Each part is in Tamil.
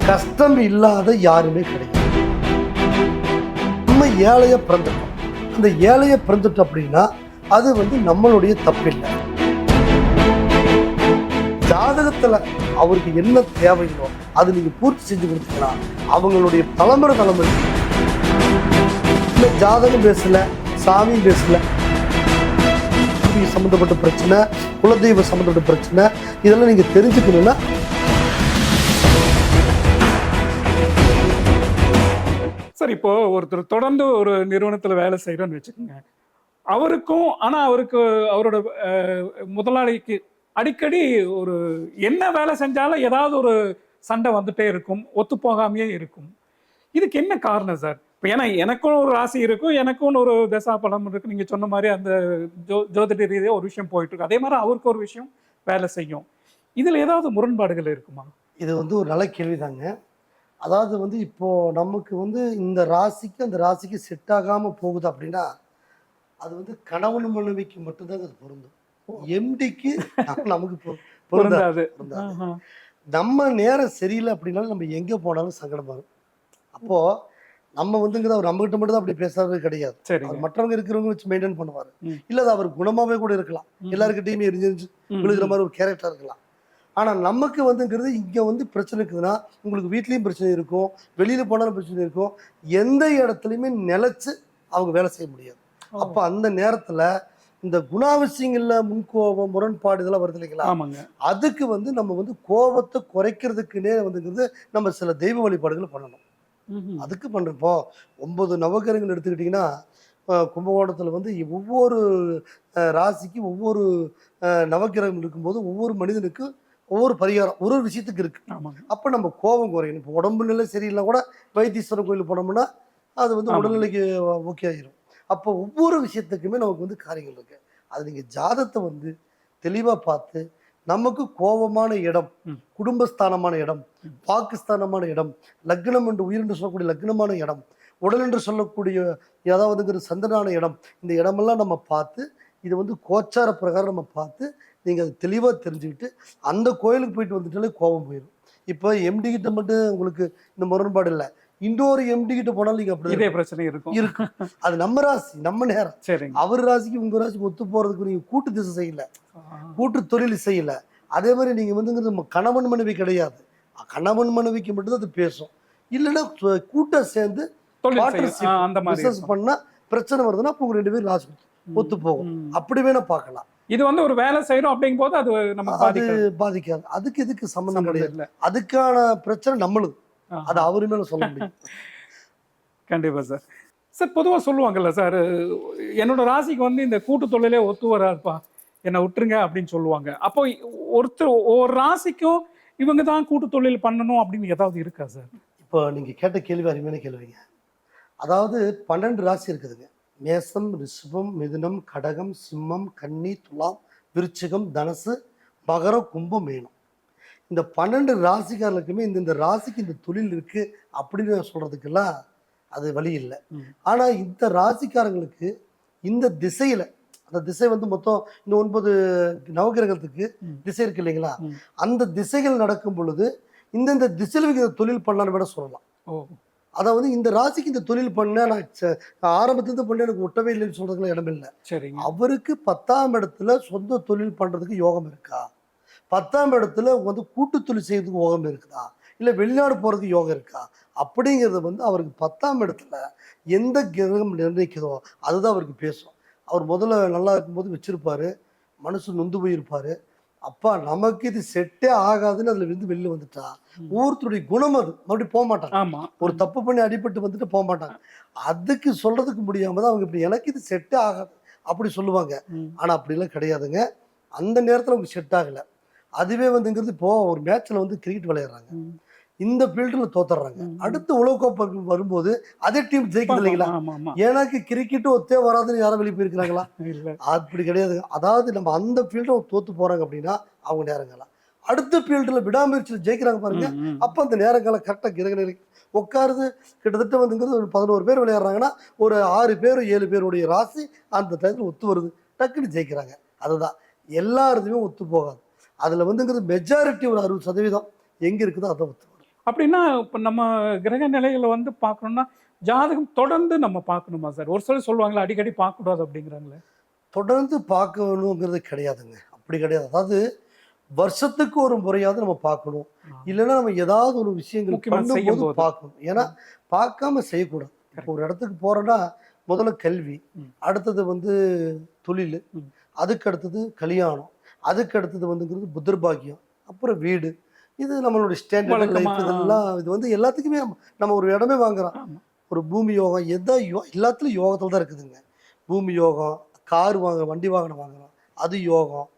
கஷ்டம் இல்லாத யாருமே கிடையாது. நம்ம ஏழைய பிறந்துட்டோம். அந்த ஏழைய பிறந்துட்டோம் அப்படின்னா அது வந்து நம்மளுடைய தப்பில்லை. ஜாதகத்துல அவருக்கு என்ன தேவையோ அது நீங்க பூர்த்தி செஞ்சு கொடுத்தீங்கன்னா அவங்களுடைய தலைமுறை இல்ல ஜாதகம் பேசல, சாமியும் பேசல, சம்பந்தப்பட்ட பிரச்சனை, குலதெய்வ சம்பந்தப்பட்ட பிரச்சனை, இதெல்லாம் நீங்க தெரிஞ்சுக்கணும்னா சார், இப்போ ஒருத்தர் தொடர்ந்து ஒரு நிறுவனத்துல வேலை செய்யறோம்னு வச்சுக்கோங்க. அவருக்கும் அவருக்கு அவரோட முதலாளிக்கு அடிக்கடி ஒரு என்ன வேலை செஞ்சாலும் ஏதாவது ஒரு சண்டை வந்துட்டே இருக்கும், ஒத்து போகாமையே இருக்கும். இதுக்கு என்ன காரணம் சார்? இப்போ ஏன்னா எனக்கும் ஒரு ராசி இருக்கும், எனக்கும் ஒரு தசா பலம் இருக்கு. நீங்க சொன்ன மாதிரி அந்த ஜோதிட ரீதியாக ஒரு விஷயம் போயிட்டு இருக்கு, அதே மாதிரி அவருக்கு ஒரு விஷயம் வேலை செய்யும். இதுல ஏதாவது முரண்பாடுகள் இருக்குமா? இது வந்து ஒரு நல்ல கேள்விதாங்க. அதாவது வந்து இப்போ நமக்கு வந்து இந்த ராசிக்கு அந்த ராசிக்கு செட் ஆகாம போகுது அப்படின்னா அது வந்து கணவன் மனைவிக்கு மட்டும்தான் அது பொருந்தும். எம்டிக்கு நமக்கு பொருந்தாது. நம்ம நேரம் சரியில்லை அப்படின்னாலும் நம்ம எங்க போனாலும் சங்கடம் வரும். அப்போ நம்ம வந்துங்கிறது அவர் நம்ம கிட்ட மட்டும் தான் அப்படி பேசுறது கிடையாது. மற்றவங்க இருக்கிறவங்க வச்சு மெயின்டைன் பண்ணுவாரு. இல்ல அது அவர் குணமாவே கூட இருக்கலாம், எல்லாருக்கிட்டையுமே எரிஞ்சு விழுகிற மாதிரி ஒரு கேரக்டர் இருக்கலாம். ஆனா நமக்கு வந்துங்கிறது இங்க வந்து பிரச்சனை இருக்குதுன்னா உங்களுக்கு வீட்லயும் பிரச்சனை இருக்கும், வெளியில போனாலும் பிரச்சனை இருக்கும், எந்த இடத்துலயுமே நிலைச்சு அவங்க வேலை செய்ய முடியாது. அப்ப அந்த நேரத்துல இந்த குணாவசியங்கள்ல முன்கோபம், முரண்பாடு இதெல்லாம் வருது இல்லைங்களா? அதுக்கு வந்து நம்ம வந்து கோபத்தை குறைக்கிறதுக்குன்னே வந்துங்கிறது நம்ம சில தெய்வ வழிபாடுகளை பண்ணணும். அதுக்கு பண்றப்போ 9 நவகிரகங்கள் எடுத்துக்கிட்டீங்கன்னா கும்பகோணத்துல வந்து ஒவ்வொரு ராசிக்கு ஒவ்வொரு நவகிரகம் இருக்கும்போது ஒவ்வொரு மனிதனுக்கு ஒவ்வொரு பரிகாரம் ஒரு விஷயத்துக்கு இருக்கு. அப்ப நம்ம கோபம் குறையணும். இப்போ உடம்பு நிலை சரியில்லை கூட வைத்தீஸ்வரர் கோயிலுக்கு போனோம்னா அது வந்து உடல்நிலைக்கு ஓகே ஆயிரும். அப்போ ஒவ்வொரு விஷயத்துக்குமே நமக்கு வந்து காரியங்கள் இருக்கு. அது நீங்க ஜாதகத்தை வந்து தெளிவா பார்த்து நமக்கு கோபமான இடம், குடும்பஸ்தானமான இடம், பாகிஸ்தானமான இடம், லக்னம் என்று உயிர் என்று சொல்லக்கூடிய லக்னமான இடம், உடல் என்று சொல்லக்கூடிய ஏதாவது சந்தனான இடம், இந்த இடமெல்லாம் நம்ம பார்த்து இது வந்து கோச்சார பிரகாரம் நம்ம பார்த்து நீங்கள் அதை தெளிவாக தெரிஞ்சுக்கிட்டு அந்த கோயிலுக்கு போயிட்டு வந்துட்டாலே கோபம் போயிடும். இப்போ எம்டி கிட்ட மட்டும் உங்களுக்கு இந்த முரண்பாடு இல்லை, இன்னொரு எம்டி கிட்ட போனாலும் நீங்க அப்படி இதே பிரச்சனை இருக்கும். அது நம்ம ராசி நம்ம நேரம். அவர் ராசிக்கு உங்க ராசிக்கு ஒத்து போறதுக்கு நீங்க கூட்டு திசை செய்யல, கூட்டு தொழில் செய்யல. அதே மாதிரி நீங்க வந்து கணவன் மனைவி கிடையாது, கணவன் மனைவிக்கு மட்டும் அது பேசும். இல்லைன்னா கூட்ட சேர்ந்து பிசினஸ் பண்ணா பிரச்சனை வருதுன்னா அப்போ உங்க 2 பேரும் ராசி ஒத்து போகும். அப்படி வேணா பார்க்கலாம். இது வந்து ஒரு வேலை செய்யறோம் அப்படிங்கும் போது அது நமக்கு பாதிக்காது. அதுக்கு இதுக்கு சம்பந்தம் கிடையாது. அதுக்கான பிரச்சனை நம்மளுக்கு, அது அவரு மேல சொல்ல முடியும். கண்டிப்பா சார். சார், பொதுவா சொல்லுவாங்கல்ல சார், என்னோட ராசிக்கு வந்து இந்த கூட்டு தொழிலே ஒத்து வராதுப்பா, என்னை விட்டுருங்க அப்படின்னு சொல்லுவாங்க. அப்போ ஒவ்வொரு ராசிக்கும் இவங்க தான் கூட்டு தொழில் பண்ணணும் அப்படின்னு ஏதாவது இருக்கா சார்? இப்போ நீங்க கேட்ட கேள்வி அருமையான கேள்விங்க. அதாவது 12 ராசி இருக்குதுங்க. மேசம், ரிஷபம், மிதுனம், கடகம், சிம்மம், கன்னி, துலாம், விருச்சிகம், தனுசு, மகரம், கும்பம், மீனம். இந்த 12 ராசிக்காரர்களுக்குமே இந்த ராசிக்கு இந்த தொழில் இருக்கு அப்படின்னு சொல்றதுக்கெல்லாம் அது வழி இல்லை. ஆனா இந்த ராசிக்காரங்களுக்கு இந்த திசையில, அந்த திசை வந்து மொத்தம் இந்த 9 நவகிரகத்துக்கு திசை இருக்கு இல்லைங்களா? அந்த திசைகள் நடக்கும் பொழுது இந்த திசையில தொழில் பண்ணலான்னு விட சொல்லலாம். அதாவது இந்த ராசிக்கு இந்த தொழில் பண்ண நான் ஆரம்பத்துல பண்ண எனக்கு ஒட்டவே இல்லைன்னு சொல்றதுக்குள்ள இடம் இல்லை. அவருக்கு 10ஆம் இடத்துல சொந்த தொழில் பண்றதுக்கு யோகம் இருக்கா, 10ஆம் இடத்துல வந்து கூட்டு தொழில் செய்யறதுக்கு யோகம் இருக்குதா, இல்ல வெளிநாடு போறதுக்கு யோகம் இருக்கா அப்படிங்கிறது வந்து அவருக்கு 10ஆம் இடத்துல எந்த கிரகம் நிர்ணயிக்கிறதோ அதுதான் அவருக்கு பேசும். அவர் முதல்ல நல்லா இருக்கும்போது வச்சிருப்பாரு, மனசு நொந்து போயிருப்பாரு. அப்பா நமக்கு இது செட்டே ஆகாதுன்னு அதுல இருந்து வெளில வந்துட்டா ஒவ்வொருத்தருடைய குணம் அது மறுபடியும் போக மாட்டாங்க. ஒரு தப்பு பண்ணி அடிபட்டு வந்துட்டு போக மாட்டாங்க. அதுக்கு சொல்றதுக்கு முடியாம தான் அவங்க இப்படி எனக்கு இது செட்டே ஆகாது அப்படி சொல்லுவாங்க. ஆனா அப்படிலாம் கிடையாதுங்க. அந்த நேரத்துல அவங்க செட் ஆகல. அதுவே வந்துங்கிறது இப்போ ஒரு மேட்ச்ல வந்து கிரிக்கெட் விளையாடுறாங்க, இந்த ஃபீல்டுல தோத்துறாங்க, அடுத்து உலகக்கோப்பை வரும்போது அதே டீம் ஜெயிக்குது இல்லைங்களா? எனக்கு கிரிக்கெட் ஒத்தே வராதுன்னு யாரும் வெளியே போயிருக்கிறாங்களா? அப்படி கிடையாது. அதாவது நம்ம அந்த ஃபீல்ட தோத்து போறாங்க அப்படின்னா அவங்க நேரங்களா அடுத்த ஃபீல்டுல விடாமுயற்சியில் ஜெயிக்கிறாங்க பாருங்க. அப்ப அந்த நேரங்கள கரெக்டா கிரகநிலை உட்காருது. கிட்டத்தட்ட வந்துங்கிறது ஒரு 11 பேர் விளையாடுறாங்கன்னா ஒரு 6 பேர் 7 பேருடைய ராசி அந்த டயத்துல ஒத்து வருது, டக்குன்னு ஜெயிக்கிறாங்க. அதுதான் எல்லாருமே ஒத்து போகாது. அதுல வந்துங்கிறது மெஜாரிட்டி ஒரு 60% எங்க இருக்குதோ அதை ஒத்து வரும். அப்படின்னா இப்போ நம்ம கிரக நிலைகளை வந்து பார்க்கணும்னா ஜாதகம் தொடர்ந்து நம்ம பார்க்கணுமா சார்? ஒரு சிலர் சொல்லுவாங்களே அடிக்கடி பார்க்கக்கூடாது அப்படிங்கிறாங்களே. தொடர்ந்து பார்க்கணுங்கிறது கிடையாதுங்க. அப்படி கிடையாது. அதாவது வருஷத்துக்கு ஒரு முறையாவது நம்ம பார்க்கணும். இல்லைன்னா நம்ம ஏதாவது ஒரு விஷயங்கள் முக்கியமா பண்ணும்போது செய்யும்போது. பார்க்கணும். ஏன்னா பார்க்காம செய்யக்கூடாது. இப்போ ஒரு இடத்துக்கு போறோன்னா முதல்ல கல்வி, அடுத்தது வந்து தொழில், அதுக்கு அடுத்தது கல்யாணம், அதுக்கு அடுத்தது வந்துங்கிறது புத்திரபாக்கியம், அப்புறம் வீடு. இது நம்மளுடைய ஸ்டாண்டர்ட் வழக்கமா. லைஃப். இதெல்லாம் இது வந்து எல்லாத்துக்குமே நம்ம ஒரு இடமே வாங்குறோம். ஆமா. ஒரு பூமி யோகம் எல்லாத்துலயும் யோகத்துல தான் இருக்குதுங்க. பூமி யோகம், கார் வாங்குறோம், வண்டி வாகனம் வாங்குறோம், அது யோகம்.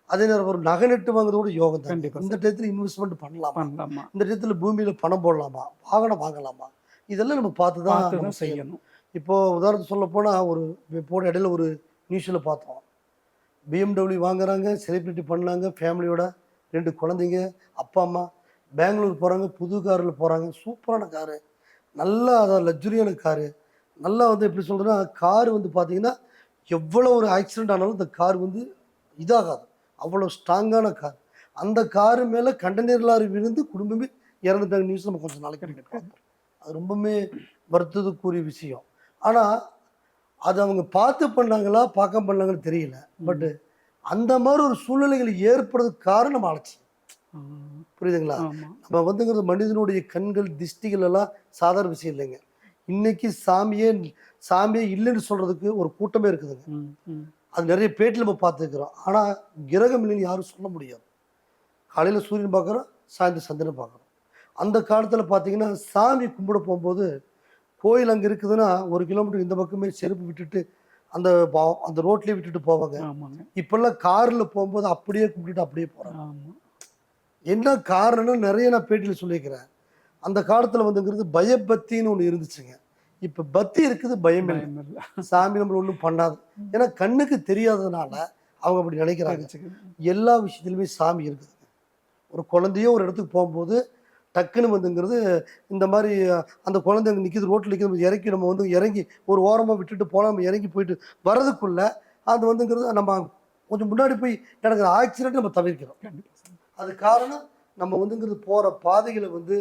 அதே நேரம் ஒரு நகை நட்டு வாங்குறது கூட யோகம் தான். கண்டிப்பா இந்த டயத்துல இன்வெஸ்ட்மெண்ட் பண்ணலாமா, பண்ணலாமா? இந்த டயத்துல பூமியில பணம் போடலாமா, வாகனம் வாங்கலாமா, இதெல்லாம் நம்ம பார்த்து தான் பார்த்து நம்ம தான் செய்யணும். செய்யணும். இப்போ உதாரணத்துக்கு சொல்ல போனா ஒரு போன இடையில ஒரு நியூஸ்ல பார்த்தோம். BMW வாங்குறாங்க, செலிபிரிட்டி பண்ணாங்க, ஃபேமிலியோட 2 குழந்தைங்க, அப்பா அம்மா பெங்களூர் போறாங்க, புது காரில் போறாங்க, சூப்பரான காரு, நல்லா அதான் லக்ஸுரியான காரு. நல்லா வந்து எப்படி சொல்றேன்னா, கார் வந்து பார்த்தீங்கன்னா எவ்வளோ ஒரு ஆக்சிடென்ட் ஆனாலும் இந்த கார் வந்து இதாகாது, அவ்வளோ ஸ்ட்ராங்கான கார். அந்த காரு மேலே கண்டெய்னர் லாரி விழுந்து குடும்பமே இறந்துட்டாங்க. நியூஸ் நம்ம கொஞ்சம் நாளைக்கு முன்னாடி பார்த்தோம். அது ரொம்பவுமே வருத்தத்துக்குரிய விஷயம். ஆனால் அது அவங்க பார்த்து பண்ணாங்களா பார்க்க பண்ணாங்கன்னு தெரியல. பட் அந்த மாதிரி ஒரு சூழ்நிலைகள் ஏற்படுறதுக்கு காரணம் அலட்சியம். புரியுதுங்களா? ஆமா. நம்ம வந்துங்கிறது மனிதனுடைய கண்கள் திஷ்டிகள் எல்லாம் சாதாரண விஷயம் இல்லைங்க. இன்னைக்கு சாமியே இல்லைன்னு சொல்றதுக்கு ஒரு கூட்டமே இருக்குதுங்க. அது நிறைய பேட்டில் நம்ம பார்த்துருக்குறோம். ஆனால் கிரகம் இல்லைன்னு யாரும் சொல்ல முடியாது. காலையில் சூரியன் பார்க்குறோம், சாயந்தரம் சந்திரன் பார்க்குறோம். அந்த காலத்தில் பார்த்தீங்கன்னா சாமி கும்பிட போகும்போது கோயில் அங்கே இருக்குதுன்னா 1 கிலோமீட்டர் இந்த பக்கமே செருப்பு விட்டுட்டு அந்த ரோட்லேயே விட்டுட்டு போவாங்க. ஆமாங்க. இப்போல்லாம் காரில் போகும்போது அப்படியே கும்பிட்டுட்டு அப்படியே போகிறாங்க. ஆமா. என்ன காரணம்னு நிறைய நான் பேட்டியில் சொல்லியிருக்கிறேன். அந்த காலத்தில் வந்துங்கிறது பயபக்தின்னு ஒன்று இருந்துச்சுங்க. இப்போ பக்தி இருக்குது, பயம் இல்லை. பயம் இல்ல. சாமி நம்மளை ஒன்றும் பண்ணாது. ஏன்னா கண்ணுக்கு தெரியாததுனால அவங்க அப்படி நினைக்கிறாங்க. தெரிஞ்சுக்கணும். எல்லா விஷயத்துலையுமே சாமி இருக்குதுங்க. ஒரு குழந்தையோ ஒரு இடத்துக்கு போகும்போது டக்குன்னு வந்துங்கிறது இந்த மாதிரி அந்த குழந்தை அங்கே நிற்கிது, ரோட்டில் நிற்கிது, இறக்கி நம்ம வந்து இறங்கி ஒரு ஓரமாக விட்டுட்டு போகலாம். நம்ம இறங்கி போயிட்டு வர்றதுக்குள்ள அது வந்துங்கிறது நம்ம கொஞ்சம் முன்னாடி போய் நடக்கிற ஆக்சிடென்ட் நம்ம தவிர்க்கிறோம். கண்டிப்பா சார். அது காரணம் நம்ம வந்துங்கிறது போகிற பாதைகளை வந்து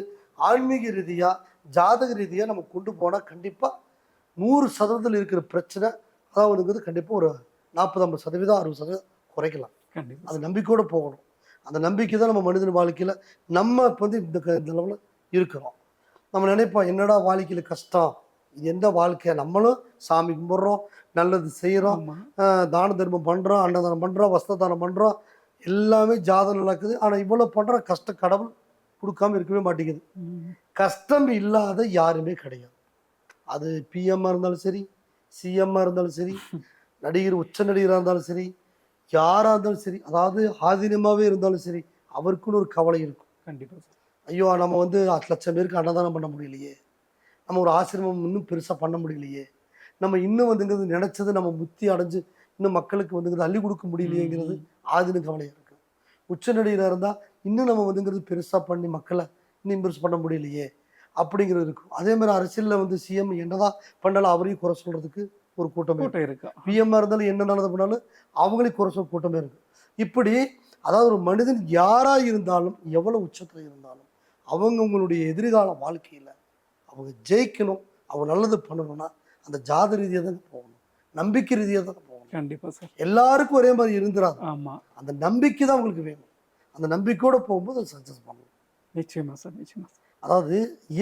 ஆன்மீக ரீதியாக ஜாதக ரீதியாக நம்ம கொண்டு போனால் கண்டிப்பாக 100% இருக்கிற பிரச்சனை அதாவதுங்கிறது கண்டிப்பாக ஒரு 40-50%, 60% குறைக்கலாம். கண்டிப்பா. அது நம்பிக்கையோடு போகணும். அந்த நம்பிக்கை தான் நம்ம மனிதன் வாழ்க்கையில் நம்ம இப்போ வந்து இந்த லெவலில் இருக்கிறோம். நம்ம நினைப்போம் என்னடா வாழ்க்கையில் கஷ்டம், இது எந்த வாழ்க்கை, நம்மளும் சாமி கும்பிட்றோம், நல்லது செய்கிறோம், ஆமா. தான தர்மம் பண்ணுறோம், அன்னதானம் பண்ணுறோம், வஸ்திரதானம் பண்ணுறோம், எல்லாமே ஜாதகம் நடக்குது. ஆனால் இவ்வளோ பண்ணுற கஷ்டம் கடவுள் கொடுக்காம இருக்கவே மாட்டேங்குது. கஷ்டம் இல்லாத யாருமே கிடையாது. அது பிஎம்மாக இருந்தாலும் சரி, சிஎம்மாக இருந்தாலும் சரி, நடிகர் உச்ச நடிகராக இருந்தாலும் சரி, யாராக இருந்தாலும் சரி, அதாவது ஆதீனமாகவே இருந்தாலும் சரி, அவருக்குன்னு ஒரு கவலை இருக்கும். கண்டிப்பா சார். ஐயோ நம்ம வந்து 1,00,000 பேருக்கு அன்னதானம் பண்ண முடியலையே, நம்ம ஒரு ஆசிரமம் இன்னும் பெருசாக பண்ண முடியலையே, நம்ம இன்னும் வந்துங்கிறது நினச்சது நம்ம முத்தி அடைஞ்சு இன்னும் மக்களுக்கு வந்துங்கிறது அள்ளி கொடுக்க முடியலையேங்கிறது ஆதீன கவலையாக இருக்குது. உச்ச நடிகராக இருந்தால் இன்னும் நம்ம வந்துங்கிறது பெருசாக பண்ணி மக்களை இன்னும் பெருசு பண்ண முடியலையே அப்படிங்கிறது இருக்கும். அதே மாதிரி அரசியலில் வந்து சிஎம் என்னதான் பண்ணாலும் அவரையும் குறை சொல்கிறதுக்கு ஒரு கூட்டமே கூட்டம் இருக்கு. பிஎம்மாக இருந்தாலும் என்ன நல்லது பண்ணாலும் அவங்களையும் குறை சொல்ல கூட்டமே இருக்குது. இப்படி அதாவது ஒரு மனிதன் யாராக இருந்தாலும் எவ்வளோ உச்சத்தில் இருந்தாலும் அவங்களுடைய எதிர்கால வாழ்க்கையில் அவங்க ஜெயிக்கணும், அவங்க நல்லது பண்ணணும்னா அந்த ஜாத ரீதியாக தான் போகணும், நம்பிக்கை ரீதியாக தான் போகணும். கண்டிப்பா சார். எல்லாருக்கும் ஒரே மாதிரி இருந்துடாது. ஆமா. அந்த நம்பிக்கை தான் அவங்களுக்கு வேணும். அந்த நம்பிக்கையோடு போகும்போது அது சக்ஸஸ் பண்ணணும். நிச்சயமா சார். நிச்சயமா சார். அதாவது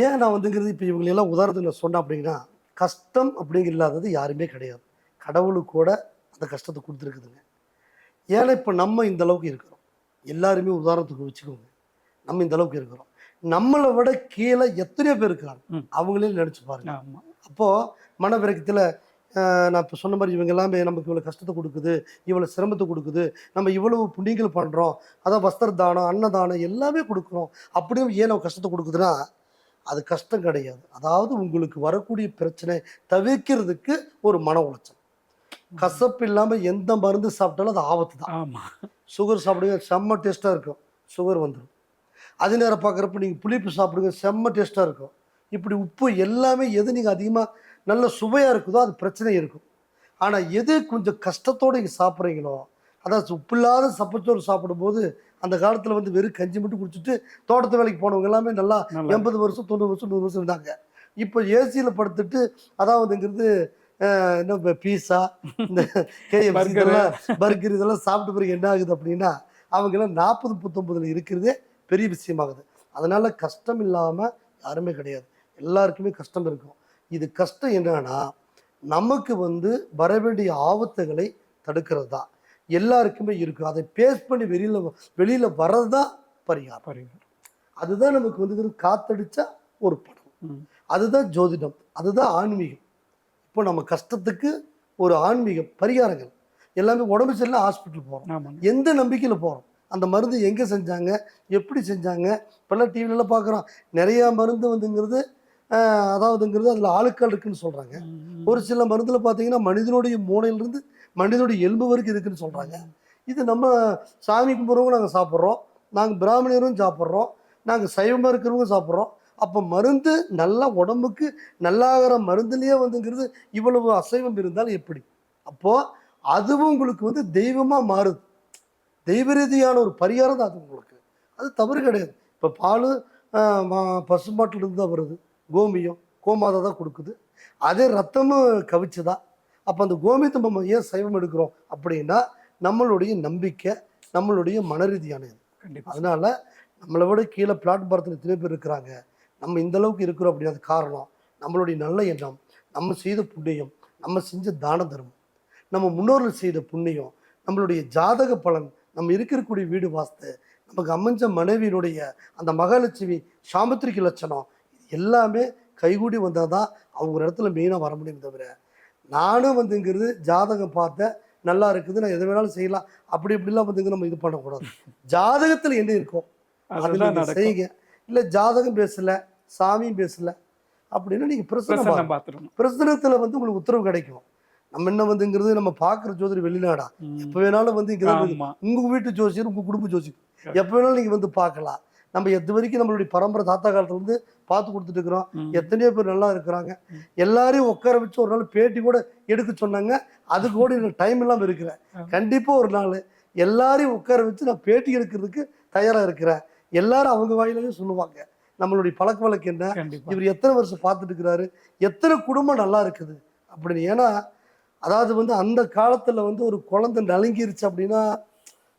ஏன் நான் வந்துங்கிறது இப்போ இவங்களெல்லாம் உதாரணத்தில் சொன்னேன் அப்படின்னா, கஷ்டம் அப்படிங்கிற இல்லாதது யாருமே கிடையாது. கடவுளுக்கு கூட அந்த கஷ்டத்தை கொடுத்துருக்குதுங்க. ஏன்னா இப்போ நம்ம இந்த அளவுக்கு இருக்கிறோம். எல்லாருமே உதாரணத்துக்கு வச்சுக்கோங்க, நம்ம இந்த அளவுக்கு இருக்கிறோம். நம்மளை விட கீழே எத்தனையோ பேர் இருக்கிறாங்க. அவங்களே நினச்சி பாருங்க. ஆமா. அப்போது மனவிரக்கத்தில் நான் இப்போ சொன்ன மாதிரி இவங்க எல்லாமே நமக்கு இவ்வளோ கஷ்டத்தை கொடுக்குது, இவ்வளோ சிரமத்தை கொடுக்குது, நம்ம இவ்வளவு புண்ணியங்கள் பண்ணுறோம், அதான் வஸ்திர தானம், அன்னதானம் எல்லாமே கொடுக்குறோம், அப்படியும் ஏன் நம்ம கஷ்டத்தை கொடுக்குதுன்னா அது கஷ்டம் கிடையாது. அதாவது உங்களுக்கு வரக்கூடிய பிரச்சனை தவிர்க்கிறதுக்கு ஒரு மன உளைச்சல். கசப்பு இல்லாமல் எந்த மருந்து சாப்பிட்டாலும் அது ஆபத்து தான். ஆமா. சுகர் சாப்பிடுங்க, செம்ம டேஸ்ட்டாக இருக்கும், சுகர் வந்துடும். அதே நேரம் பார்க்குறப்ப நீங்கள் புளிப்பு சாப்பிடுங்க, செம்ம டேஸ்ட்டாக இருக்கும். இப்படி உப்பு எல்லாமே எது நீங்கள் அதிகமாக நல்ல சுவையாக இருக்குதோ அது பிரச்சனை இருக்கும். ஆனால் எது கொஞ்சம் கஷ்டத்தோடு நீங்கள் சாப்பிட்றீங்களோ, அதாவது உப்பு இல்லாத சப்பச்சோறு சாப்பிடும்போது அந்த காலத்தில் வந்து வெறும் கஞ்சி மட்டும் குடிச்சிட்டு தோட்டத்து வேலைக்கு போனவங்க எல்லாமே நல்லா நல்லா 80 வருஷம் 90 வருஷம் 100 வருஷம் இருந்தாங்க. இப்போ ஏசியில் படுத்துட்டு அதாவதுங்கிறது என்ன பீஸா இந்த KFC Burger. இதெல்லாம் பர்கர் இதெல்லாம் சாப்பிட்ட பிறகு என்ன ஆகுது அப்படின்னா அவங்கெல்லாம் 40 39 இருக்கிறதே பெரிய விஷயமாகுது. அதனால கஷ்டம் இல்லாமல் யாருமே கிடையாது, எல்லாருக்குமே கஷ்டம் இருக்கும். இது கஷ்டம் என்னன்னா நமக்கு வந்து வர வேண்டிய ஆபத்துகளை தடுக்கிறது தான். எல்லாருக்குமே இருக்கும். அதை பேஸ் பண்ணி வெளியில வர்றது தான் பரிகாரம். அதுதான் நமக்கு வந்து காத்தடிச்சா ஒரு படம். அதுதான் ஜோதிடம், அதுதான் ஆன்மீகம். இப்போ நம்ம கஷ்டத்துக்கு ஒரு ஆன்மீகம் பரிகாரங்கள் எல்லாமே உடம்பு சரியில்லை ஹாஸ்பிட்டல் போகிறோம். எந்த நம்பிக்கையில் போகிறோம்? அந்த மருந்து எங்கே செஞ்சாங்க, எப்படி செஞ்சாங்க? இப்போல்லாம் டிவிலெலாம் பார்க்குறோம். நிறையா மருந்து வந்துங்கிறது அதாவதுங்கிறது அதில் ஆளுக்கள் இருக்குன்னு சொல்கிறாங்க. ஒரு சில மருந்தில் பார்த்தீங்கன்னா மனிதனுடைய மூளையிலிருந்து மனிதனுடைய எலும்பு வரைக்கும் இருக்குன்னு சொல்கிறாங்க. இது நம்ம சாமி கும்பிட்றவங்க நாங்கள் சாப்பிட்றோம், நாங்கள் பிராமணியரும் சாப்பிட்றோம், நாங்கள் சைவமாக இருக்கிறவங்க சாப்பிட்றோம். அப்போ மருந்து நல்லா உடம்புக்கு நல்லாகிற மருந்துலேயே வந்துங்கிறது இவ்வளவு அசைவம் இருந்தால் எப்படி? அப்போது அதுவும் உங்களுக்கு வந்து தெய்வமாக மாறுது. தெய்வ ரீதியான ஒரு பரிகாரம் தான் அது உங்களுக்கு. அது தவறு கிடையாது. இப்போ பால் பசுமாட்டிலிருந்து தான் வருது, கோமியம் கோமாதா தான் கொடுக்குது, அதே ரத்தமும் கவிச்சு தான். அப்போ அந்த கோமியத்தை நம்ம ஏன் சைவம் எடுக்கிறோம் அப்படின்னா நம்மளுடைய நம்பிக்கை, நம்மளுடைய மன ரீதியானது. அதனால நம்மளை விட கீழே பிளாட்பாரத்தில் எத்தனை பேர் இருக்கிறாங்க, நம்ம இந்த அளவுக்கு இருக்கிறோம் அப்படின்னா அது காரணம் நம்மளுடைய நல்ல எண்ணம், நம்ம செய்த புண்ணியம், நம்ம செஞ்ச தான தர்மம், நம்ம முன்னோர்கள் செய்த புண்ணியம், நம்மளுடைய ஜாதக பலன், நம்ம இருக்கக்கூடிய வீடு வாஸ்து, நமக்கு அமைஞ்ச மனைவியினுடைய அந்த மகாலட்சுமி சாமுத்திரிக லட்சணம், எல்லாமே கைகூடி வந்தால் தான் அவங்க ஒரு இடத்துல மெயினாக வர முடியும். தவிர நானும் வந்துங்கிறது ஜாதகம் பார்த்தேன் நல்லா இருக்குது, நான் எதை வேணாலும் செய்யலாம் அப்படி இப்படிலாம் வந்துங்க நம்ம இது பண்ணக்கூடாது. ஜாதகத்தில் என்ன இருக்கோ அதெல்லாம் செய்யுங்க. இல்லை ஜாதகம் பேசலை, சாமியும் பேசலை அப்படின்னா நீங்கள் பிரசனத்தில் வந்து உங்களுக்கு உத்தரவு கிடைக்கும். நம்ம என்ன வந்துங்கிறது நம்ம பார்க்குற ஜோதிடர் வெளிநாடா, எப்போ வேணாலும் வந்து இங்கே உங்கள் வீட்டு ஜோசியர், உங்கள் குடும்ப ஜோசியர் எப்போ வேணாலும் நீங்கள் வந்து பார்க்கலாம். நம்ம எது வரைக்கும் நம்மளுடைய பரம்பரை தாத்தா காலத்துல இருந்து பார்த்து கொடுத்துட்டு இருக்கிறோம். எத்தனையோ பேர் நல்லா இருக்கிறாங்க. எல்லாரையும் உட்கார வச்சு ஒரு நாள் பேட்டி கூட எடுக்க சொன்னாங்க. அதுக்கு கூட எனக்கு டைம் இல்லாமல் இருக்கிறேன். கண்டிப்பாக ஒரு நாள் எல்லாரையும் உட்கார வச்சு நான் பேட்டி எடுக்கிறதுக்கு தயாராக இருக்கிறேன். எல்லாரும் அவங்க வாயிலே சொல்லுவாங்க நம்மளுடைய பழக்க வழக்கம் என்ன, இவர் எத்தனை வருஷம் பார்த்துட்டு இருக்கிறாரு, எத்தனை குடும்பம் நல்லா இருக்குது அப்படின்னு. ஏன்னா அதாவது வந்து அந்த காலத்துல வந்து ஒரு குழந்தை நலங்கிருச்சு அப்படின்னா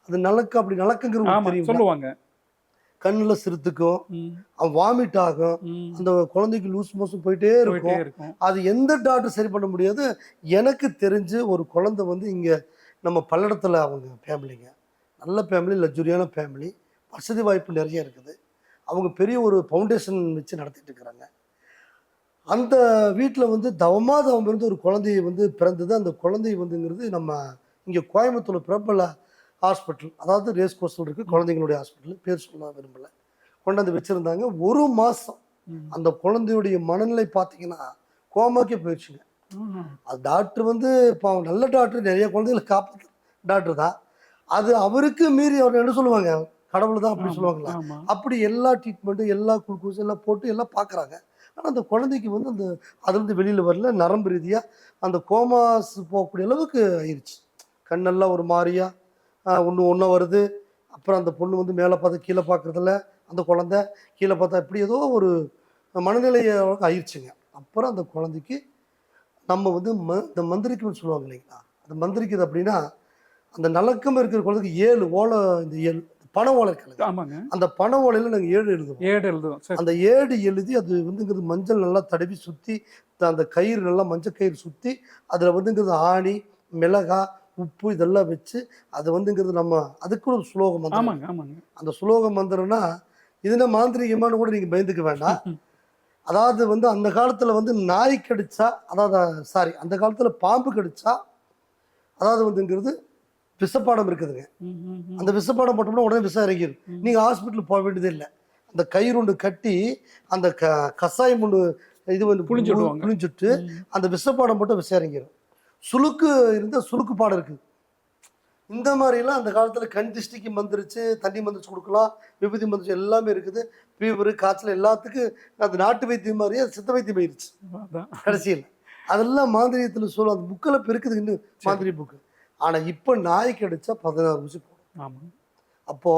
அது நலக்கு, அப்படி நலக்குங்கிறது தெரியும் சொல்லுவாங்க. கண்ணுல சிறுத்துக்கும், அவன் வாமிட் ஆகும், அந்த குழந்தைக்கு லூஸ் மோஷன் போயிட்டே இருக்கும். அது எந்த டாக்டர் சரி பண்ண முடியாது. எனக்கு தெரிஞ்சு ஒரு குழந்தை வந்து இங்க நம்ம பல்லடத்துல அவங்க ஃபேமிலிங்க, நல்ல ஃபேமிலி, லக்ஸுரியான ஃபேமிலி, வசதி வாய்ப்பு நிறைய இருக்குது. அவங்க பெரிய ஒரு ஃபவுண்டேஷன் வச்சு நடத்திட்டு இருக்கிறாங்க. அந்த வீட்டில் வந்து தவம் இருந்து ஒரு குழந்தைய வந்து பிறந்தது. அந்த குழந்தை வந்துங்கிறது நம்ம இங்கே கோயம்புத்தூர் பிரபல ஹாஸ்பிட்டல், அதாவது ரேஸ் கோர்ஸில் இருக்குது குழந்தைங்களுடைய ஹாஸ்பிட்டல், பேர் சொல்ல விரும்பலை, கொண்டாந்து வச்சுருந்தாங்க. ஒரு மாதம் அந்த குழந்தையுடைய மனநிலை பார்த்தீங்கன்னா கோமாக்கே போயிடுச்சுங்க. அது டாக்டர் வந்து இப்போ நல்ல டாக்டர், நிறைய குழந்தைகளை காப்பாற்று டாக்டர் தான். அது அவருக்கு மீறி அவர் என்ன சொல்லுவாங்க, கடவுள் தான் அப்படி சொல்லுவாங்களா, அப்படி எல்லா ட்ரீட்மெண்ட்டும் எல்லா குளுக்கோஸ் எல்லாம் போட்டு எல்லாம் பார்க்குறாங்க. ஆனால் அந்த குழந்தைக்கு வந்து அந்த அதுலேருந்து வெளியில் வரல, நரம்பு ரீதியாக அந்த கோமாஸ் போகக்கூடிய அளவுக்கு ஆயிடுச்சு. கண்ணெல்லாம் ஒரு மாதிரியா ஒன்று வருது. அப்புறம் அந்த பொண்ணு வந்து மேலே பார்த்தா கீழே பார்க்குறதில்ல, அந்த குழந்தை கீழே பார்த்தா இப்படி ஏதோ ஒரு மனநிலையை ஆயிடுச்சுங்க. அப்புறம் அந்த குழந்தைக்கு நம்ம வந்து இந்த மந்திரிக்குன்னு சொல்லுவாங்க இல்லைங்களா, அந்த மந்திரிக்குது அப்படின்னா அந்த நலக்கம் இருக்கிற குழந்தைக்கு 7 ஓலை, இந்த 7 பண ஓலை இருக்கு, அந்த பண ஓலையில் நாங்கள் 7 எழுதுவோம். அந்த 7 எழுதி அது வந்துங்கிறது மஞ்சள் நல்லா தடவி சுற்றி, அந்த கயிறு நல்லா மஞ்சள் கயிறு சுற்றி அதில் வந்துங்கிறது ஆணி, மிளகா, உப்பு இதெல்லாம் வச்சு அது வந்துங்கிறது நம்ம அதுக்கு ஒரு ஸ்லோகம் மந்திரம். அந்த ஸ்லோக மந்திரம்னா இதுனா மாந்திரிகமான கூட நீங்கள் பயந்துக்க வேண்டாம். அதாவது வந்து அந்த காலத்தில் வந்து நாய் கடிச்சா, அதாவது அந்த காலத்தில் பாம்பு கடிச்சா, அதாவது வந்துங்கிறது விஷப்பாடம் இருக்குதுங்க. அந்த விஷப்பாடம் போட்டோம்னா உடனே விஷம் இறங்கிடும். நீங்கள் ஹாஸ்பிட்டலுக்கு போக வேண்டியதே இல்லை. அந்த கயிறு ஒன்று கட்டி அந்த கஷாயம் ஒன்று இது வந்து புளிஞ்சுட்டு அந்த விஷப்பாடம் போட்டு விஷம் இறங்கிடும். சுளுக்கு இருந்தால் சுளுக்கு பாடம் இருக்குது. இந்த மாதிரிலாம் அந்த காலத்தில் கண் திஷ்டிக்கு மந்திரிச்சு, தண்ணி மந்திரிச்சு கொடுக்கலாம், விபூதி மந்திரிச்சு எல்லாமே இருக்குது. ஃபீவர், காய்ச்சல் எல்லாத்துக்கும் அது நாட்டு வைத்தியம் மாதிரியே சித்த வைத்தியம் ஆயிடுச்சு கடைசியில். அதெல்லாம் மாந்திரியத்தில் சொல்லும். அந்த புக்கில் இப்போ இருக்குது இன்னும் மாந்திரிய புக்கு. ஆனால் இப்போ நாய் கடிச்சா 16 ஊசி போடும். அப்போ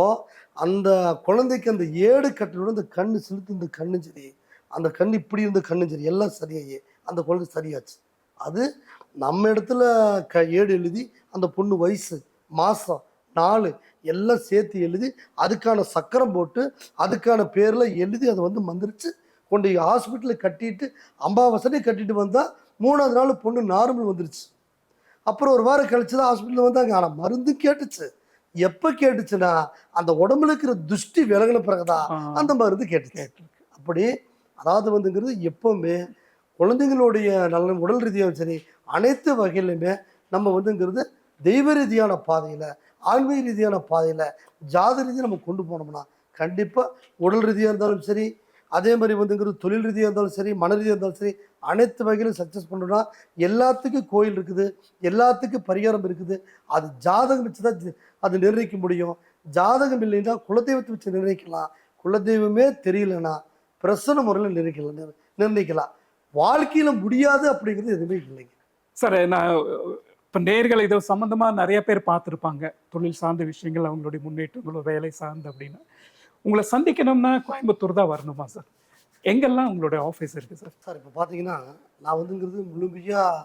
அந்த குழந்தைக்கு அந்த ஏடு கட்டலோட அந்த கண்ணு செலுத்து, இந்த கண்ணும் சரி, அந்த கண் இப்படி இருந்த கண்ணும் சரி, எல்லாம் சரியாகி அந்த குழந்தை சரியாச்சு. அது நம்ம இடத்துல ஏடு எழுதி அந்த பொண்ணு வயசு, மாசம், நாள் எல்லாம் சேர்த்து எழுதி அதுக்கான சக்கரம் போட்டு அதுக்கான பேர்ல எழுதி அதை வந்து மந்திரிச்சு கொண்டு ஹாஸ்பிட்டலில் கட்டிட்டு அம்பாவசனே கட்டிட்டு வந்தா 3வது நாள் பொண்ணு நார்மல் வந்துருச்சு. அப்புறம் ஒரு வாரம் கழிச்சு தான் ஹாஸ்பிட்டல் வந்தாங்க. ஆனால் மருந்து கேட்டுச்சு. எப்போ கேட்டுச்சுன்னா அந்த உடம்புல இருக்கிற துஷ்டி விலகின பிறகுதான் அந்த மருந்து கேட்டுச்சு. அப்படி அதாவது வந்துங்கிறது எப்பவுமே குழந்தைங்களுடைய நல்ல உடல் ரீதியாகவும் சரி அனைத்து வகையிலுமே நம்ம வந்துங்கிறது தெய்வ ரீதியான பாதையில், ஆன்மீக ரீதியான பாதையில், ஜாத ரீதியாக நம்ம கொண்டு போனோம்னா கண்டிப்பாக உடல் ரீதியாக இருந்தாலும் சரி, அதே மாதிரி வந்துங்கிறது தொழில் ரீதியாக இருந்தாலும் சரி, மன ரீதியாக இருந்தாலும் சரி, அனைத்து வகையிலும் சக்ஸஸ் பண்ணணும்னா எல்லாத்துக்கும் கோயில் இருக்குது, எல்லாத்துக்கும் பரிகாரம் இருக்குது. அது ஜாதகம் வச்சு தான் அது நிர்ணயிக்க முடியும். ஜாதகம் இல்லைன்னா குலதெய்வத்தை வச்சு நிர்ணயிக்கலாம். குலதெய்வமே தெரியலன்னா பிரசன்ன முறையில் நிர்ணயிக்கலாம். வாழ்க்கையில் முடியாது அப்படிங்கிறது எதுவுமே இல்லைங்க. சார், நான் இப்போ நேர்கள் இது சம்மந்தமா நிறைய பேர் பார்த்துருப்பாங்க. தொழில் சார்ந்த விஷயங்கள், அவங்களுடைய முன்னேற்றங்களோ வேலை சார்ந்து அப்படின்னு. உங்களை சந்திக்கணும்னா கோயம்புத்தூர் தான் வரணுமா சார்? எங்கெல்லாம் உங்களுடைய ஆஃபீஸ் இருக்குது சார்? சார் இப்போ பார்த்தீங்கன்னா நான் வந்துங்கிறது முழுமையாக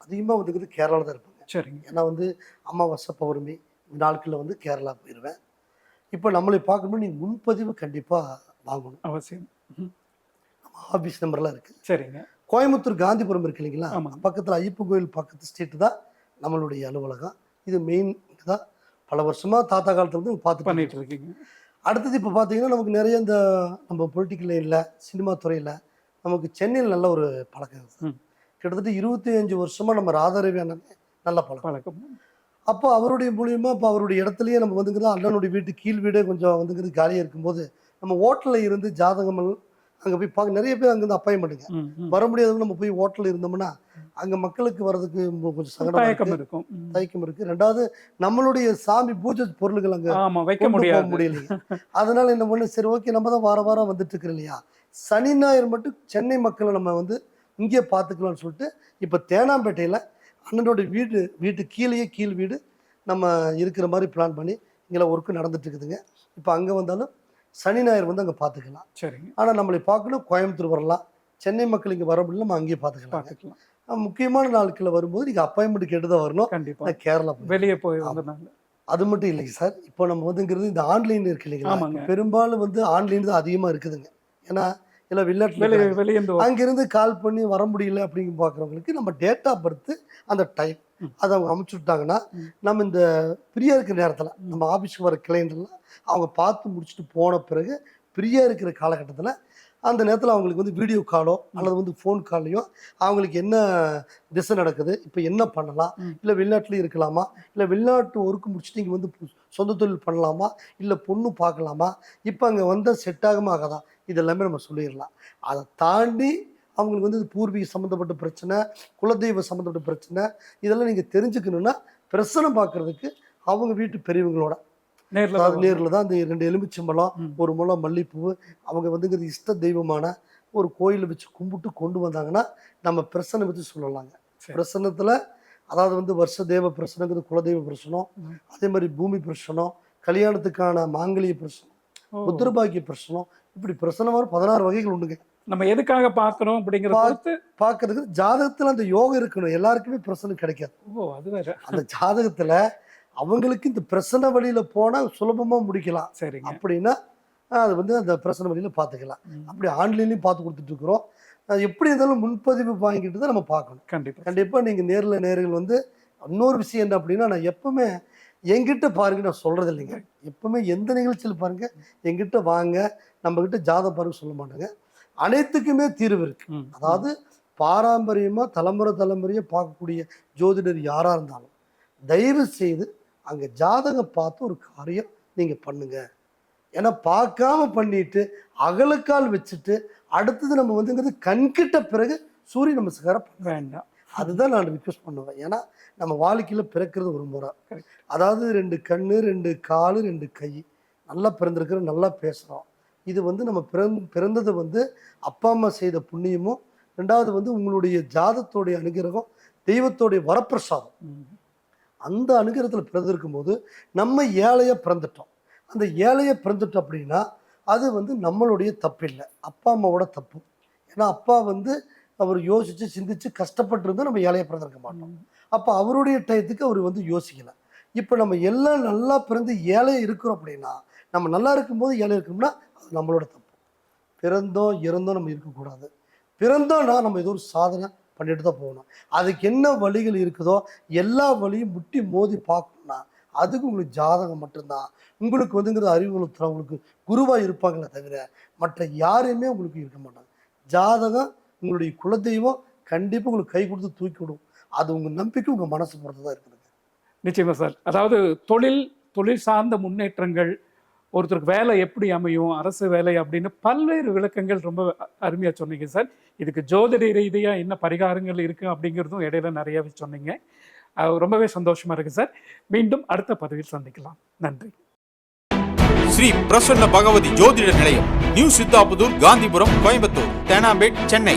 அதிகமாக வந்துங்கிறது கேரளாவில் தான் இருப்பேங்க. சரிங்க. ஏன்னா வந்து அமாவாசை பௌர்ணமி இந்த நாட்களில் வந்து கேரளா போயிடுவேன். இப்போ நம்மளை பார்க்கணும்னா நீங்கள் முன்பதிவு கண்டிப்பாக வாங்கணும், அவசியம். நம்ம ஆஃபீஸ் நம்பர்லாம் இருக்குது. சரிங்க. கோயம்புத்தூர் காந்திபுரம் இருக்கு இல்லைங்களா, ஆமாங்க. பக்கத்தில் ஐயப்பன் கோயில் பக்கத்து ஸ்ட்ரீட்டு தான் நம்மளுடைய அலுவலகம். இது மெயின் தான். பல வருஷமாக தாத்தா காலத்துலேருந்து பார்த்து பண்ணிட்டு இருக்கீங்க. அடுத்தது இப்போ பார்த்தீங்கன்னா நமக்கு நிறைய இந்த நம்ம பொலிட்டிக்கல் லைனில், சினிமா துறையில் நமக்கு சென்னையில் நல்ல ஒரு பழக்கம் இருக்குது. கிட்டத்தட்ட 25 வருஷமாக நம்ம ராதாரவி அண்ணன் நல்ல பழக்கம். அப்போ அவருடைய மூலியமாக இப்போ அவருடைய இடத்துலையே நம்ம வந்துங்கிறது அண்ணனுடைய வீட்டு கீழ் வீடே கொஞ்சம் வந்துங்கிறது காலியாக இருக்கும்போது நம்ம ஹோட்டலில் இருந்து ஜாதகங்கள் அங்கே போய் பார்க்க நிறைய பேர் அங்கேருந்து அப்பாயின்மெண்ட்டுங்க வர முடியாதவங்க நம்ம போய் ஹோட்டலில் இருந்தோம்னா அங்கே மக்களுக்கு வர்றதுக்கு கொஞ்சம் சங்கடம் இருக்கும், தயக்கம் இருக்குது. ரெண்டாவது நம்மளுடைய சாமி பூஜை பொருள்கள் அங்கே வைக்க முடியலைங்க. அதனால என்ன பண்ண, சரி ஓகே நம்ம தான் வார வாரம் வந்துட்டு இருக்கிறோம் இல்லையா, சனி ஞாயிறு மட்டும் சென்னை மக்களை நம்ம வந்து இங்கே பார்த்துக்கலாம்னு சொல்லிட்டு இப்போ தேனாம்பேட்டையில் அண்ணனோட வீட்டு கீழேயே கீழ் வீடு நம்ம இருக்கிற மாதிரி பிளான் பண்ணி இங்கே ஒர்க்கு நடந்துட்டு இருக்குதுங்க. இப்போ அங்கே வந்தாலும் சனி ஞாயிறு வந்து அங்கே பார்த்துக்கலாம். சரிங்க. ஆனால் நம்மளை பார்க்கணும் கோயம்புத்தூர் வரலாம், சென்னை மக்கள் இங்கே வர முடியல நம்ம அங்கேயே பார்த்துக்கலாம். முக்கியமான நாட்களில் வரும்போது நீங்கள் அப்பாயின்மெண்ட் கேட்டு தான் வரணும். கண்டிப்பாக கேரளா வெளியே போய் வந்தனால. அது மட்டும் இல்லைங்க சார், இப்போ நம்ம வந்துங்கிறது இந்த ஆன்லைன் இருக்கு இல்லைங்களா, பெரும்பாலும் வந்து ஆன்லைன் தான் அதிகமாக இருக்குதுங்க. ஏன்னா எல்லாம் வெளிநாட்டில் அங்கிருந்து கால் பண்ணி வர முடியல அப்படிங்க பார்க்குறவங்களுக்கு நம்ம டேட் ஆஃப் பர்த்து அந்த டைம் அதை அவங்க அமைச்சு விட்டாங்கன்னா நம்ம இந்த ஃப்ரீயாக இருக்கிற நேரத்தில் நம்ம ஆஃபீஸுக்கு வர கிளைண்டெல்லாம் அவங்க பார்த்து முடிச்சுட்டு போன பிறகு ஃப்ரீயாக இருக்கிற காலகட்டத்தில் அந்த நேரத்தில் அவங்களுக்கு வந்து வீடியோ காலோ அல்லது வந்து ஃபோன் காலையோ அவங்களுக்கு என்ன திசை நடக்குது, இப்போ என்ன பண்ணலாம், இல்லை வெளிநாட்டிலையும் இருக்கலாமா, இல்லை வெளிநாட்டு ஒர்க்கு முடிச்சுட்டு இங்கே வந்து சொந்த தொழில் பண்ணலாமா, இல்லை பொண்ணு பார்க்கலாமா, இப்போ அங்கே வந்தால் செட் ஆகாம ஆகாதா, இதெல்லாமே நம்ம சொல்லிடலாம். அதை தாண்டி அவங்களுக்கு வந்து பூர்வீக சம்மந்தப்பட்ட பிரச்சனை, குலதெய்வ சம்மந்தப்பட்ட பிரச்சனை, இதெல்லாம் நீங்கள் தெரிஞ்சுக்கணுன்னா பிரச்சனை பார்க்குறதுக்கு அவங்க வீட்டு பெரியவங்களோட நேரில் தான் அந்த 2 எலுமிச்சம்பழம், 1 முழம் மல்லிப்பூ, அவங்க வந்துங்கிறது இஷ்ட தெய்வமான ஒரு கோயிலை வச்சு கும்பிட்டு கொண்டு வந்தாங்கன்னா நம்ம பிரச்சனை வச்சு சொல்லலாங்க. பிரச்சனத்தில் அதாவது வந்து வருஷ தேவ பிரச்சனைங்கிறது குலதெய்வ பிரச்சனம், அதே மாதிரி பூமி பிரச்சனம், கல்யாணத்துக்கான மாங்கலிய பிரச்சனம், புத்திரபாக்கிய பிரச்சனம், இப்படி பிரச்சனை மாதிரி 16 வகைகள் உண்டுங்க. நம்ம எதுக்காக பார்க்கணும் அப்படிங்கிறது பார்க்கறதுக்கு ஜாதகத்தில் அந்த யோகம் இருக்கணும். எல்லாருக்குமே பிரச்சனை கிடைக்காது. அது வேற. அந்த ஜாதகத்தில் அவங்களுக்கு இந்த பிரச்சனை வழியில் போனால் சுலபமாக முடிக்கலாம். சரி, அப்படின்னா அது வந்து அந்த பிரச்சனை வழியில் பார்த்துக்கலாம். அப்படி ஆன்லைன்லையும் பார்த்து கொடுத்துட்ருக்குறோம். எப்படி இருந்தாலும் முன்பதிவு வாங்கிட்டு தான் நம்ம பார்க்கணும். கண்டிப்பாக நீங்கள் நேர்கள் வந்து இன்னொரு விஷயம் என்ன அப்படின்னா, நான் எப்பவுமே எங்கிட்ட பாருங்க, நான் சொல்கிறது இல்லைங்க, எப்பவுமே எந்த நிகழ்ச்சியில் பாருங்கள் எங்கிட்ட வாங்க, நம்மக்கிட்ட ஜாதகம் பாருங்க சொல்ல மாட்டாங்க. அனைத்துக்குமே தீர்வு இருக்கு. அதாவது பாரம்பரியமாக தலைமுறையாக பார்க்கக்கூடிய ஜோதிடர் யாராக இருந்தாலும் தயவு செய்து அங்கே ஜாதகம் பார்த்து ஒரு காரியம் நீங்கள் பண்ணுங்க. ஏன்னா பார்க்காம பண்ணிட்டு அகலக்கால் வச்சுட்டு அடுத்தது நம்ம வந்துங்கிறது கண்கிட்ட பிறகு சூரிய நமஸ்காரம் பண்ண வேண்டாம். அதுதான் நான் ரிக்வெஸ்ட் பண்ணுவேன். ஏன்னா நம்ம வாழ்க்கையில் பிறக்கிறது ஒரு முறை. அதாவது 2 கண்ணு, 2 காலு, 2 கை, நல்லா பிறந்திருக்கிற, நல்லா பேசுகிறோம். இது வந்து நம்ம பிறந்தது வந்து அப்பா அம்மா செய்த புண்ணியமும், 2வது வந்து உங்களுடைய ஜாதத்தோடைய அனுகிரகம், தெய்வத்தோடைய வரப்பிரசாதம். அந்த அனுகிரகத்தில் பிறந்திருக்கும் போது நம்ம ஏழையாக பிறந்துட்டோம். அந்த ஏழையை பிறந்துட்டோம் அப்படின்னா அது வந்து நம்மளுடைய தப்பு இல்லை, அப்பா அம்மாவோட தப்பு. ஏன்னா அப்பா வந்து அவர் யோசித்து சிந்திச்சு கஷ்டப்பட்டு இருந்தால் நம்ம ஏழையை பிறந்திருக்க மாட்டோம். அப்போ அவருடைய டயத்துக்கு அவர் வந்து யோசிக்கலை. இப்போ நம்ம எல்லாம் நல்லா பிறந்து ஏழையை இருக்கிறோம் அப்படின்னா, நம்ம நல்லா இருக்கும்போது ஏழை இருக்கணும்னா அது நம்மளோட தப்பு. பிறந்தோம் இறந்தோம் நம்ம இருக்கக்கூடாது. பிறந்தோம்னா நம்ம ஏதோ ஒரு சாதனை பண்ணிட்டு தான் போகணும். அதுக்கு என்ன வழிகள் இருக்குதோ எல்லா வழியும் முட்டி மோதி பார்க்கணும்னா அதுக்கு உங்களுக்கு ஜாதகம் மட்டும்தான். உங்களுக்கு வந்துங்கிறது அறிவுறுத்துறோம், உங்களுக்கு குருவாக இருப்பாங்களே தவிர மற்ற யாரையுமே உங்களுக்கு இருக்க மாட்டாங்க. ஜாதகம் உங்களுடைய குலதெய்வம் கண்டிப்பாக உங்களுக்கு கை கொடுத்து தூக்கி விடும். அது உங்கள் நம்பிக்கை உங்கள் மனசு பொறுத்து தான் இருக்குதுங்க. நிச்சயமா சார். அதாவது தொழில் சார்ந்த முன்னேற்றங்கள், ஒருத்தருக்கு வேலை எப்படி அமையும், அரசு வேலை அப்படின்னு பல்வேறு விளக்கங்கள் ரொம்ப அருமையாக சொன்னீங்க சார். இதுக்கு ஜோதிட ரீதியாக என்ன பரிகாரங்கள் இருக்குது அப்படிங்கிறதும் இடையில நிறையாவே சொன்னீங்க. ரொம்பவே சந்தோஷமா இருக்கு சார். மீண்டும் அடுத்த பதிவில் சந்திக்கலாம். நன்றி. ஸ்ரீ பிரசன்ன பகவதி ஜோதிட நிலையம், நியூ சித்தாபுதூர், காந்திபுரம், கோயம்புத்தூர், தேனாம்பேட், சென்னை.